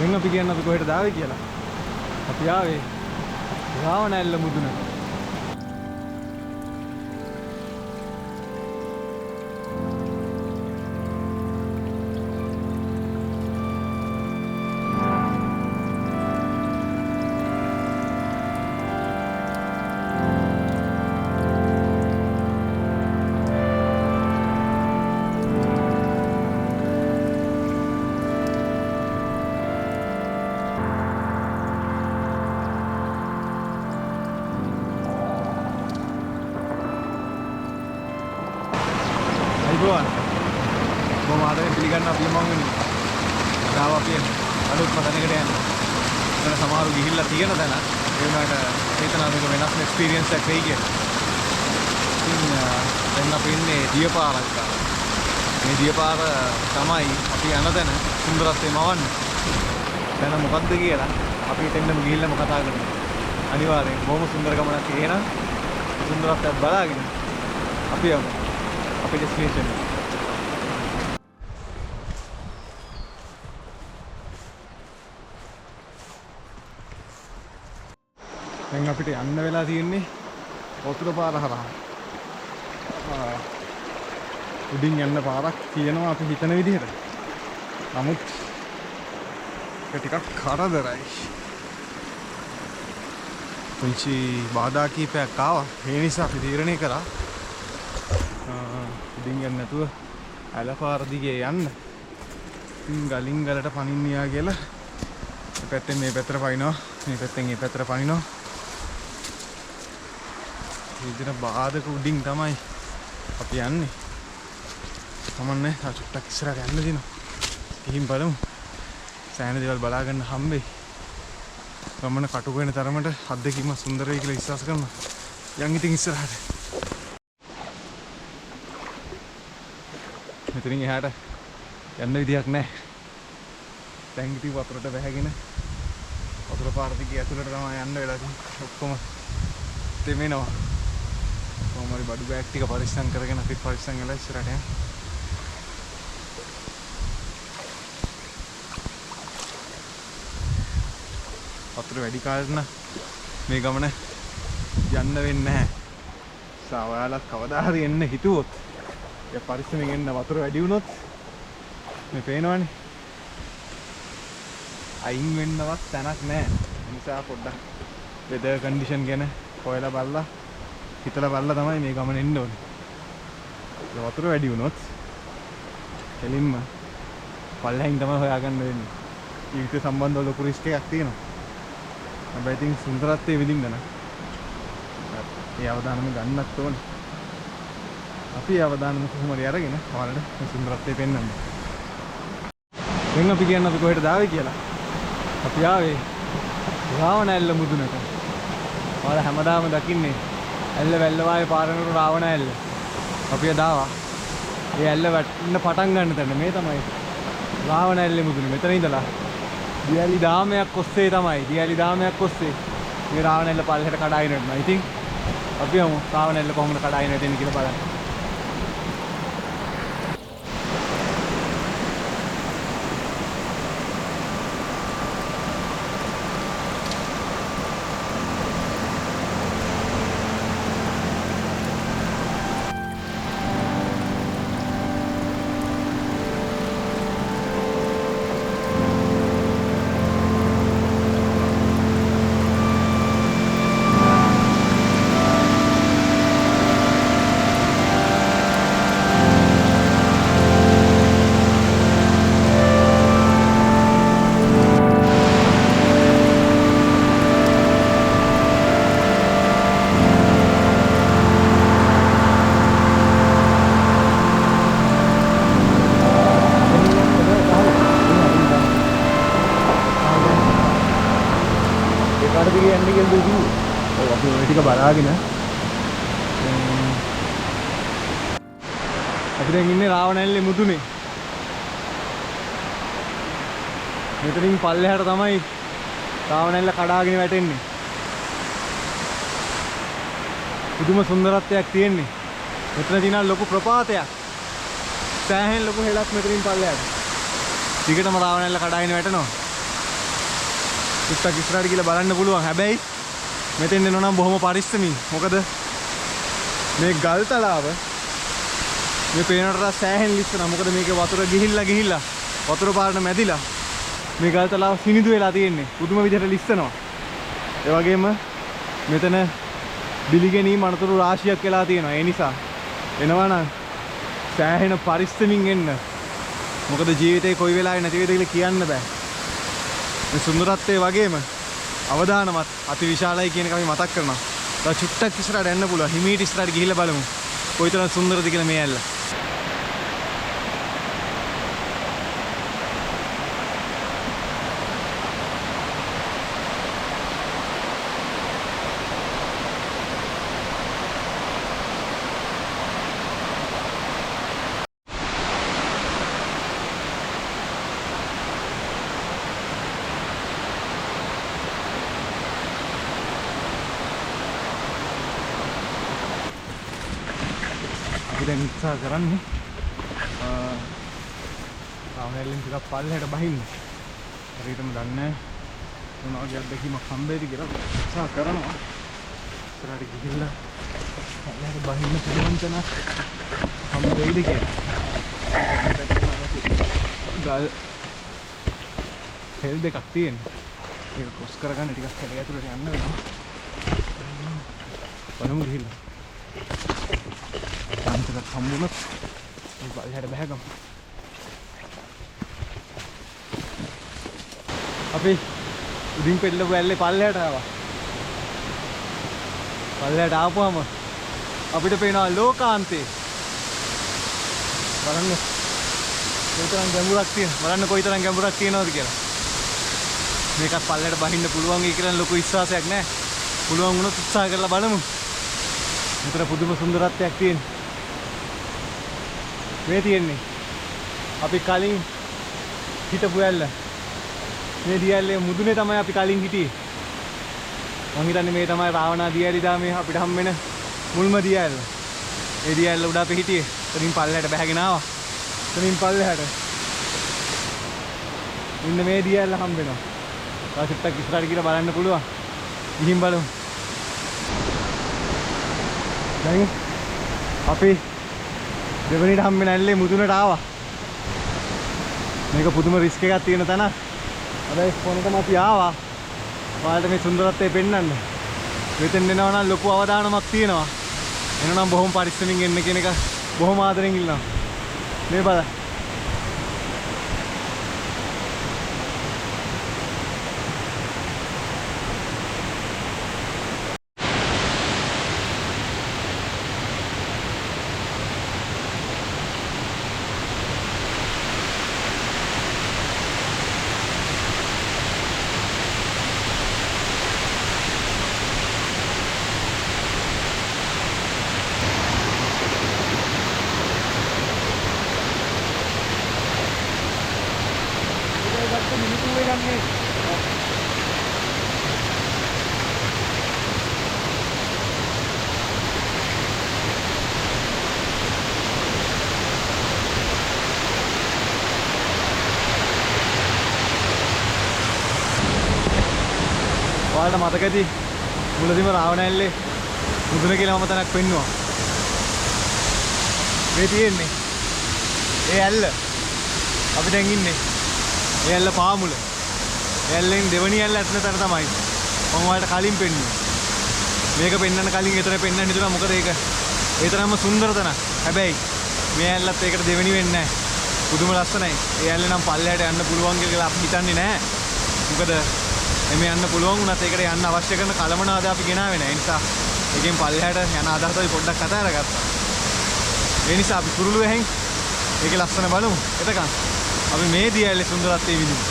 දැන් අපි කියන්නේ අපි කොහෙටද ආවේ කියලා. අපි ආවේ රාවණැල්ල මුදුනට. කොහොම ආදරෙන් පිළිගන්න අපි මම වෙන්නේ. ආව අපි අලුත්ම තැනකට යන්න. එතන සමහරු ගිහිල්ලා තියෙන තැන. ඒ වුණාට හිතනවා මේක වෙනස්ම එක්ස්පීරියන්ස් එකක් වෙයි කියලා. ඉතින් දැන් අපි ඉන්නේ දියපාරක් ගාව. මේ දියපාර තමයි අපි යන තැන සුන්දරත්වයේ මවන්නේ. දැන් මොකද්ද කියලා අපි එතෙන්ම ගිහිල්ලාම කතා කරමු. අනිවාර්යෙන් බොහොම සුන්දර ගමනක් එහෙනම් සුන්දරත්වයක් බලාගෙන අපි යමු. අපේ ඩෙස්ටිනේෂන් එක. දැන් අපිට යන්න වෙලා තියෙන්නේ වතුර පාර හරහා. උඩින් යන්න පාරක් තියෙනවා අපි හිතන විදිහට. නමුත් ඒක ටිකක් කරදරයි. පුංචි බාධා කීපයක් ආවා. ඒ නිසා අපි තීරණය කරා උඩින් යන්න නැතුව ඇල පාර දිගේ යන්න. ඉතින් ගලින් ගලට පනින්නියා කියලා මේ පැත්තෙන් මේ පැත්තට පනිනවා. මේ පැත්තෙන් මේ පැත්තට පනිනවා. විදිහට බාධක උඩින් තමයි අපි යන්නේ. තමන්නේ චුට්ටක් ඉස්සරහට යන්න දිනවා. ගිහින් බලමු. සෑහෙන දේවල් බලා ගන්න හම්බෙයි. ගමන කටුක වෙන තරමට අත්දැකීම සුන්දර වෙයි කියලා විශ්වාස කරනවා. යන් ඉතින් ඉස්සරහට. මෙතනින් එහාට යන්න විදියක් නැහැ. දැන් ඉතින් වතුරට වැහැගෙන වතුර පාර දිගේ ඇතුළට තමයි යන්න වෙලා තියෙන්නේ. ඔක්කොම තෙමෙනවා. කොහොමරි බඩු බෑග් ටික පරිස්සම් කරගෙන අපි පරිස්සම් වෙලා ඉස්සරහට යන්න. වතුර වැඩි කාලෙට නම් මේ ගමන යන්න වෙන්නේ නැහැ. සාවයාලත් කවදා හරි එන්න හිතුවොත් ඒ පරිස්සමෙන් එන්න වතුර වැඩි වුණොත් මේ පේනවනේ. අයින් වෙන්නවත් තැනක් නැහැ. ඒ නිසා පොඩ්ඩක් වෙදර් කන්ඩිෂන් ගැන හොයලා බලලා හිතලා බලලා තමයි මේ ගමන එන්න ඕනේ. ඒ වතුර වැඩි වුණොත් එලින්ම පල්ලෙහින් තමයි හොයාගන්න වෙන්නේ. ජීවිතය සම්බන්ධව ලොකු රිස්ක් එකක් තියෙනවා. හැබැයි ඉතින් සුන්දරත්වයේ විඳින්න නම් ඒ අවදානම ගන්නත් ඕනේ. අපි අවදානම කොහොම හරි අරගෙන ඔයාලට මේ සුන්දරත්වය පෙන්වන්න. දැන් අපි කියන්නේ අපි කොහෙටද ආවේ කියලා. අපි ආවේ රාවණැල්ල මුදුනට. ඔයාලා හැමදාම දකින්නේ ඇල්ල වැල්ල වායේ පාරනට රාවණැල්ල. අපි අදාවා. ඒ ඇල්ල වැටෙන්න පටන් ගන්න තැන මේ තමයි රාවණැල්ල මුදුන. මෙතන ඉඳලා දියලි දාමයක් ඔස්සේ තමයි දියලි දාමයක් ඔස්සේ මේ රාවණැල්ල පල්ලෙහාට කඩාගෙන යනවා. ඉතින් අපි යමු රාවණැල්ල කොහොමද කඩාගෙන යන්නේ කියලා බලන්න. ටික බලාගෙන අපි දැන් ඉන්නේ රාවණැල්ලේ මුදුනේ. මෙතනින් පල්ලෙහාට තමයි රාවණැල්ල කඩාගෙන වැටෙන්නේ. පුදුම සුන්දරත්වයක් තියෙන්නේ. මෙතන තියෙන ලොකු ප්‍රපාතයක්. සෑහෙන ලොකු හෙලක් මෙතනින් පල්ලෙහාට. ටිකටම රාවණැල්ල කඩාගෙන වැටෙනවා. චුට්ටක් ඉස්සරහට ගිහලා බලන්න පුළුවන්. හැබැයි මෙතෙන් එනවා නම් බොහොම පරිස්සමින්. මොකද මේ ගල් තලාව මේ පේනට සෑහෙන ලිස්සනවා. මොකද මේකේ වතුර ගිහිල්ලා වතුර පාරට මැදිලා මේ ගල් තලාව සිනිඳු වෙලා තියෙන්නේ. පුදුම විදිහට ලිස්සනවා. ඒ වගේම මෙතන බිලිගෙනීම් අනතුරු රාශියක් වෙලා තියෙනවා. ඒ නිසා එනවා නම් සෑහෙන පරිස්සමින් එන්න. මොකද ජීවිතේ කොයි වෙලාවෙ නැති වෙයිද කියලා කියන්න බෑ. මේ සුන්දරත්වයේ වගේම අවදානමත් අති විශාලයි කියන එක අපි මතක් කරනවා. තව චුට්ටක් ඉස්සරහට යන්න පුළුවන්. හිමීට ඉස්සරහට ගිහිල්ලා බලමු. කොයිතරම් සුන්දරද කියලා මේ ඇල්ල. දැන් උත්සාහ කරන්නේ ආවැල්ලෙන් ටිකක් පල්ලෙහාට බහින්න. හරියටම දන්නේ නැහැ මොනවා වගේ අත්දැකීමක් හම්බෙයිද කියලා උත්සාහ කරනවා. ඉස්සරහට ගිහිල්ලා පල්ලෙහාට බහින්න පුළුවන් තැනක් හම්බෙයිද කියලා. ගල් හෙල් දෙකක් තියෙනවා. ඒක ක්‍රොස් කරගන්න ටිකක් කැලේ ඇතුළට යන්න වෙනවා. බලමු ගිහිල්ලා. අන්තිමට හම්බුනොත් මේ පල්ලෙහාට බහගමු. අපි උඩින් පෙරලපු ඇල්ලේ පල්ලෙහාට ආවා. පල්ලෙහාට ආපුවම අපිට පේනවා ලෝකාන්තේ. බලන්න කොයිතරම් ගැඹුරක් තියෙනවද? බලන්න කොයිතරම් ගැඹුරක් තියෙනවද කියලා. මේකත් පල්ලෙහාට බහින්න පුළුවන් වෙයි කියලා ලොකු විශ්වාසයක් නැහැ. පුළුවන් වුණොත් උත්සාහ කරලා බලමු. මෙතන පුදුම සුන්දරත්වයක් තියෙනවා. මේ තියෙන්නේ අපි කලින් හිටපු ඇල්ල. මේ දියැල්ලේ මුදුනේ තමයි අපි කලින් හිටියේ. මම හිතන්නේ මේ තමයි රාවණා දියැලි මේ අපිට හම් වෙන මුල්ම දියැල්ල. ඒ දියැල්ල උඩ අපි හිටියේ. එතනින් පල්ලෙහාට බහගෙන ආවා. එතනින් පල්ලෙහාට ඉන්න මේ දියැල්ල හම් වෙනවා. තාසිටක් ඉස්සරහට ගිහලා බලන්න පුළුවන්. ගිහින් බලමු. දැන් අපි දෙවනිට හම්බෙන ඇල්ලේ මුදුනට ආවා. මේක පුදුම රිස්ක් එකක් තියෙන තැන. හැබැයි කොනටම අපි ආවා. ඔයාලට මේ සුන්දරත්වය පෙන්වන්න. මෙතෙන් එනවා නම් ලොකු අවදානමක් තියෙනවා. එනනම් බොහොම පරිස්සමින් එන්න කියන එක බොහොම ආදරෙන් ඉල්ලනවා. මේ බලන්න. ඔයාලට මතක ඇති මුලදීම රාවණ ඇල්ලේ මුදුන කියලා මම තැනක් පෙන්නුවා. මේ තියෙන්නේ ඒ ඇල්ල. අපි දැන් ඉන්නේ ඒ ඇල්ල පාමුල. ඒ ඇල්ලෙන් දෙවණි ඇල්ල ඇතුළේ තැන තමයි මම ඔයාලට කලින් පෙන්නුවේ. මේක පෙන්වන්න කලින් එතන පෙන්වන්න හිතුණා. මොකද ඒක ඒ තරම්ම සුන්දර තැනක්. හැබැයි මේ ඇල්ලත් ඒකට දෙවෙනි වෙන්නේ නැහැ. පුදුම ලස්සනයි. ඒ ඇල්ල නම් පල්ලෙහාට යන්න පුළුවන් කියලා අපි හිතන්නේ නැහැ. මොකද එමේ යන්න පුළුවන් වුණත් ඒකට යන්න අවශ්‍ය කරන කලමනාද අපි ගෙනාවේ නැහැ. ඒ නිසා එකෙන් පල්ලෙහාට යන අදහස අපි පොඩ්ඩක් කතා කරගත්තා. ඒ නිසා අපි කුරුළුවෙන් ඒකේ ලස්සන බලමු. එතකන් අපි මේ දියැලේ සුන්දරත්වය විඳිමු.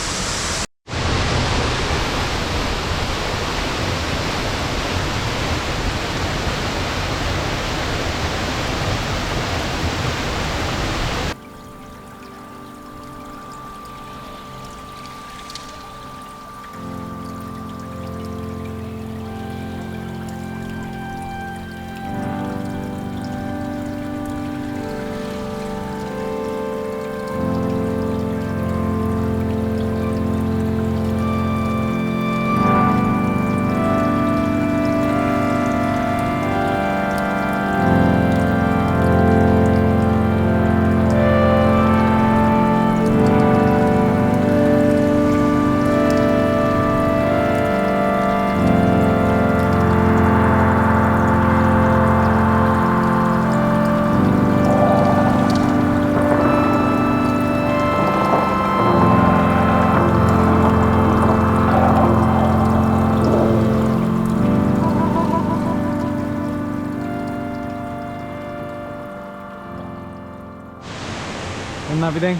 යන්න අපි දැන්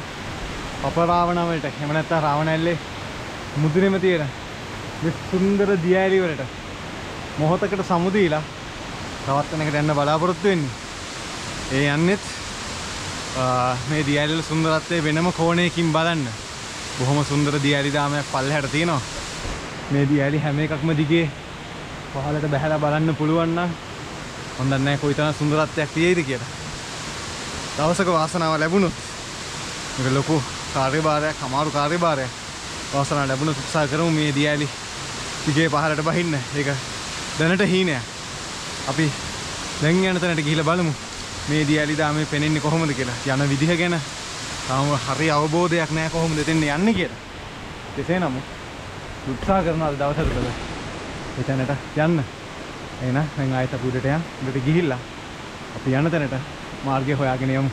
අපරාවණ වලට. එහෙම නැත්නම් රාවණැල්ලේ මුදුනේම තියෙන මේ සුන්දර දියඇලි වලට මොහොතකට සමුදීලා තවත් තැනකට යන්න බලාපොරොත්තු වෙන්නේ. ඒ යන්නෙත් මේ දියඇලි වල සුන්දරත්වය වෙනම කෝණයකින් බලන්න. බොහොම සුන්දර දියඇලි දාමයක් පල්ලෙහාට තියෙනවා. මේ දියඇලි හැම එකක්ම දිගේ පහළට බහැලා බලන්න පුළුවන් නම් මම දන්නේ නැහැ කොයිතරම් සුන්දරත්වයක් තියෙයිද කියලා. දවසක වාසනාව ලැබුණොත් මේක ලොකු කාර්යභාරයක්, අමාරු කාර්යභාරයක්. වාසනාව ලැබුණොත් උත්සාහ කරමු මේ දියඇලි දිගේ පහළට බහින්න. ඒක දැනට හීනයක්. අපි දැන් යන තැනට ගිහිල්ලා බලමු මේ දියඇලි දාමේ පෙනෙන්නේ කොහොමද කියලා. යන විදිහ ගැන තාම හරි අවබෝධයක් නැහැ කොහොමද එතෙන් යන්නේ කියලා. කෙසේ නමුත් උත්සාහ කරනවා අද දවසට එතනට යන්න. එහෙනම් දැන් ආයෙත් අපි උඩට යන්න. උඩට ගිහිල්ලා අපි යන තැනට මාර්ගය හොයාගෙන යමු.